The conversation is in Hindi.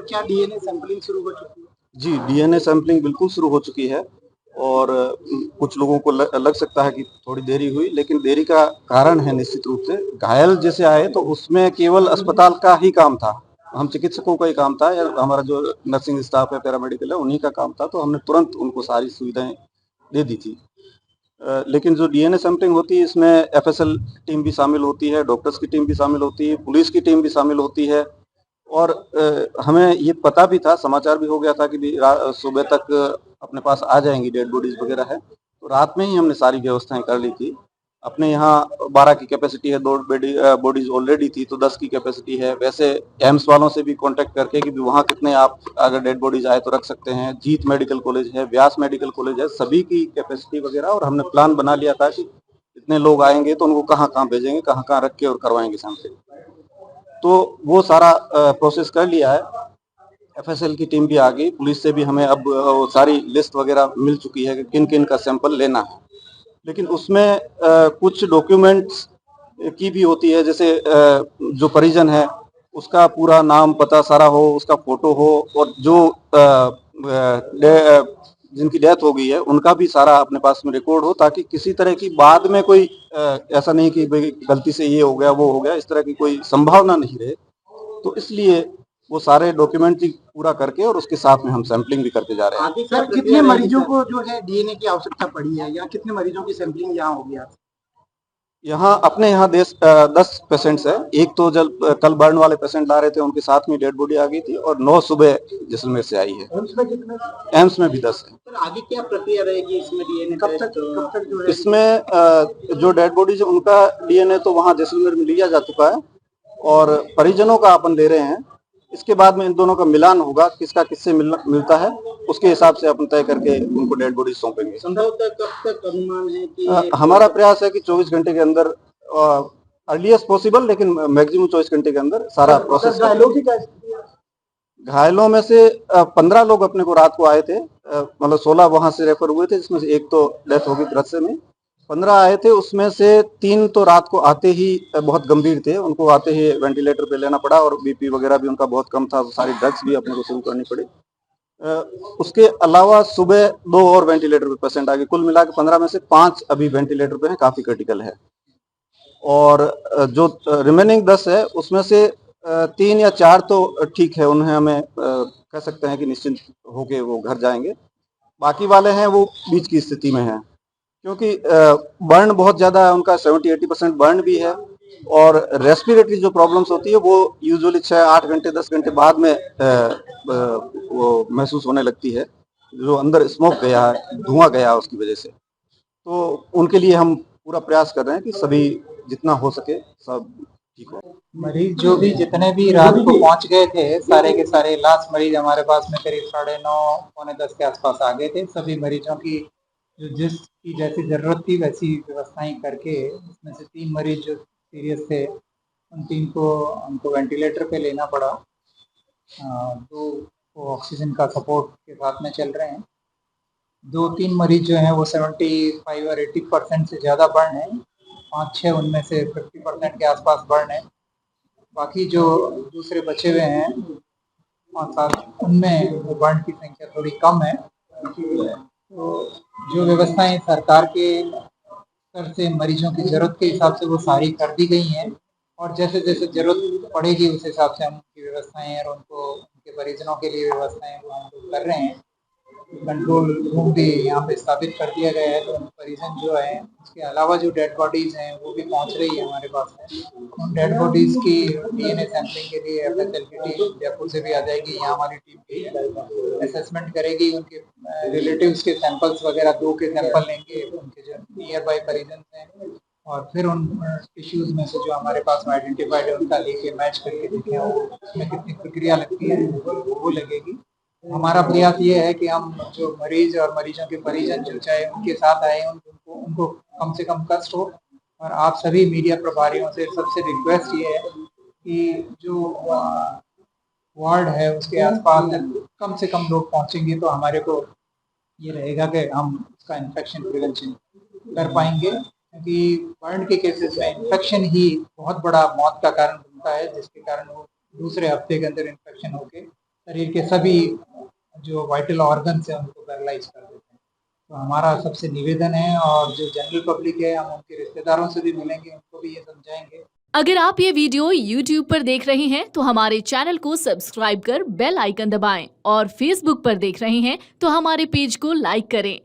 क्या डीएनए सैंपलिंग शुरू हो चुकी है? जी, डीएनए सैंपलिंग बिल्कुल शुरू हो चुकी है और कुछ लोगों को लग सकता है कि थोड़ी देरी हुई, लेकिन देरी का कारण है निश्चित रूप से घायल जैसे आए तो उसमें केवल अस्पताल का ही काम था। हम चिकित्सकों का ही काम था या हमारा जो नर्सिंग स्टाफ है, पैरामेडिकल है, उन्हीं का काम था, तो हमने तुरंत उनको सारी सुविधाएँ दे दी थी। लेकिन जो डीएनए सैंपलिंग होती है इसमें एफएसएल टीम भी शामिल होती है, डॉक्टर्स की टीम भी शामिल होती है, पुलिस की टीम भी शामिल होती है और हमें ये पता भी था, समाचार भी हो गया था कि सुबह तक अपने पास आ जाएंगी डेड बॉडीज वगैरह है, तो रात में ही हमने सारी व्यवस्थाएं कर ली थी। अपने यहाँ 12 की कैपेसिटी है, 2 बॉडीज ऑलरेडी थी तो 10 की कैपेसिटी है। वैसे एम्स वालों से भी कांटेक्ट करके कि वहाँ कितने आप अगर डेड बॉडीज आए तो रख सकते हैं। जीत मेडिकल कॉलेज है, व्यास मेडिकल कॉलेज है, सभी की कैपेसिटी वगैरह, और हमने प्लान बना लिया था कि इतने लोग आएंगे तो उनको कहाँ कहाँ भेजेंगे, कहाँ कहाँ रख के और करवाएंगे सैंपलिंग। तो वो सारा प्रोसेस कर लिया है। एफएसएल की टीम भी आ गई, पुलिस से भी हमें अब सारी लिस्ट वगैरह मिल चुकी है कि किन किन का सैंपल लेना है। लेकिन उसमें कुछ डॉक्यूमेंट्स की भी होती है, जैसे जो परिजन है उसका पूरा नाम पता सारा हो, उसका फोटो हो, और जो जिनकी डेथ हो गई है उनका भी सारा अपने पास में रिकॉर्ड हो, ताकि किसी तरह की बाद में कोई ऐसा नहीं कि भाई गलती से ये हो गया वो हो गया, इस तरह की कोई संभावना नहीं रहे। तो इसलिए वो सारे डॉक्यूमेंट पूरा करके और उसके साथ में हम सैंपलिंग भी करते जा रहे हैं। सर कितने मरीजों को जो है डीएनए की आवश्यकता पड़ी है, या कितने मरीजों की सैंपलिंग यहाँ होगी आज? यहाँ अपने यहाँ 10 पेशेंट्स है। एक तो जब कल बर्न वाले पेशेंट ला रहे थे उनके साथ में डेड बॉडी आ गई थी, और 9 सुबह जैसलमेर से आई है। एम्स में कितने? एम्स में भी 10 है। सर आगे क्या प्रक्रिया रहेगी इसमें डीएनए कब तक जो है? इसमें जो डेड बॉडीज है उनका डीएनए तो वहाँ जैसलमेर में लिया जा चुका है और परिजनों का अपन ले रहे हैं। इसके बाद में इन दोनों का मिलान होगा, किसका किससे मिलता है, उसके हिसाब से अपन तय करके उनको डेड बॉडी सौंपेंगे। संभवतः कब तक अनुमान है कि हमारा प्रयास है कि 24 घंटे के अंदर, अर्लीस्ट पॉसिबल, लेकिन मैक्सिमम 24 घंटे के अंदर सारा प्रोसेस। घायलों में से 15 लोग अपने को रात को आए थे, मतलब 16 वहां से रेफर हुए थे, जिसमें से एक तो डेथ हो गई रस्से में। 15 आए थे, उसमें से 3 तो रात को आते ही बहुत गंभीर थे, उनको आते ही वेंटिलेटर पे लेना पड़ा, और बीपी वगैरह भी उनका बहुत कम था, तो सारी ड्रग्स भी अपने को शुरू करनी पड़ी। उसके अलावा सुबह 2 और वेंटिलेटर पे पेशेंट आ गए। कुल मिला के 15 में से 5 अभी वेंटिलेटर पे हैं, काफी क्रिटिकल है। और जो रिमेनिंग 10 है उसमें से 3 या 4 तो ठीक है, उन्हें हमें कह सकते हैं कि निश्चिंत होके वो घर जाएंगे। बाकी वाले हैं वो बीच की स्थिति में हैं, क्योंकि बर्न बहुत ज़्यादा है उनका, 70-80% बर्न भी है, और रेस्पिरेटरी जो प्रॉब्लम्स होती है वो यूजुअली 6-8 घंटे 10 घंटे बाद में वो महसूस होने लगती है, जो अंदर स्मोक गया है, धुआं गया है उसकी वजह से। तो उनके लिए हम पूरा प्रयास कर रहे हैं कि सभी जितना हो सके सब ठीक हो। मरीज जो भी जितने भी रात को पहुंच गए थे, सारे के सारे लास्ट मरीज हमारे पास में करीब 9:30 पौने 10 के आसपास आ गए थे। सभी मरीजों की जो जिसकी जैसी जरूरत थी वैसी व्यवस्थाएं करके, उसमें से 3 मरीज जो सीरियस थे उन 3 को हमको वेंटिलेटर पे लेना पड़ा। 2 को ऑक्सीजन का सपोर्ट के साथ में चल रहे हैं। 2-3 मरीज जो हैं वो 75 और 80% से ज़्यादा बर्न है। 5-6 उनमें से 50% के आसपास बर्न है। बाकी जो दूसरे बचे हुए हैं 5-7, उनमें बर्न की संख्या थोड़ी कम है। तो जो व्यवस्थाएं सरकार के स्तर से मरीजों की ज़रूरत के हिसाब से वो सारी कर दी गई हैं, और जैसे जैसे ज़रूरत पड़ेगी उस हिसाब से हम उनकी व्यवस्थाएं और उनको उनके परिजनों के लिए व्यवस्थाएं वो हम लोग कर रहे हैं। कंट्रोल रूम भी यहाँ पे स्थापित कर दिया गया है, तो परिजन जो है उसके अलावा जो डेड बॉडीज़ हैं वो भी पहुँच रही है हमारे पास में। उन डेड बॉडीज़ की डीएनए सैंपलिंग के लिए एफएसएल की टीम जयपुर से भी आ जाएगी, यहाँ हमारी टीम भी है, असेसमेंट करेगी, उनके रिलेटिव्स के सैंपल्स वगैरह 2 के सैंपल लेंगे उनके जो नियर बाई परिजन हैं, और फिर उन टिश्यूज़ में से जो हमारे पास में आइडेंटिफाइड है उनका लेके मैच करके देखें उसमें कितनी प्रक्रिया लगती है वो लगेगी। हमारा प्रयास ये है कि हम जो मरीज और मरीजों के परिजन जो चाहे उनके साथ आए उनको कम से कम कष्ट हो। और आप सभी मीडिया प्रभारियों से सबसे रिक्वेस्ट ये है कि जो वार्ड है उसके आसपास कम से कम लोग पहुंचेंगे तो हमारे को ये रहेगा कि हम उसका इन्फेक्शन प्रिवेंशन कर पाएंगे, क्योंकि बर्न के केसेस में इन्फेक्शन ही बहुत बड़ा मौत का कारण बनता है, जिसके कारण वो दूसरे हफ्ते के अंदर इन्फेक्शन होके शरीर के सभी जो वाइटल ऑर्गन्स हैं उनको पैरालाइज कर देते हैं। तो हमारा सबसे निवेदन है, और जो जनरल पब्लिक है, हम उनके रिश्तेदारों से भी मिलेंगे, उनको भी ये समझाएंगे। अगर आप ये वीडियो YouTube पर देख रहे हैं तो हमारे चैनल को सब्सक्राइब कर बेल आइकन दबाएं, और Facebook पर देख रहे हैं तो हमारे पेज को लाइक करें।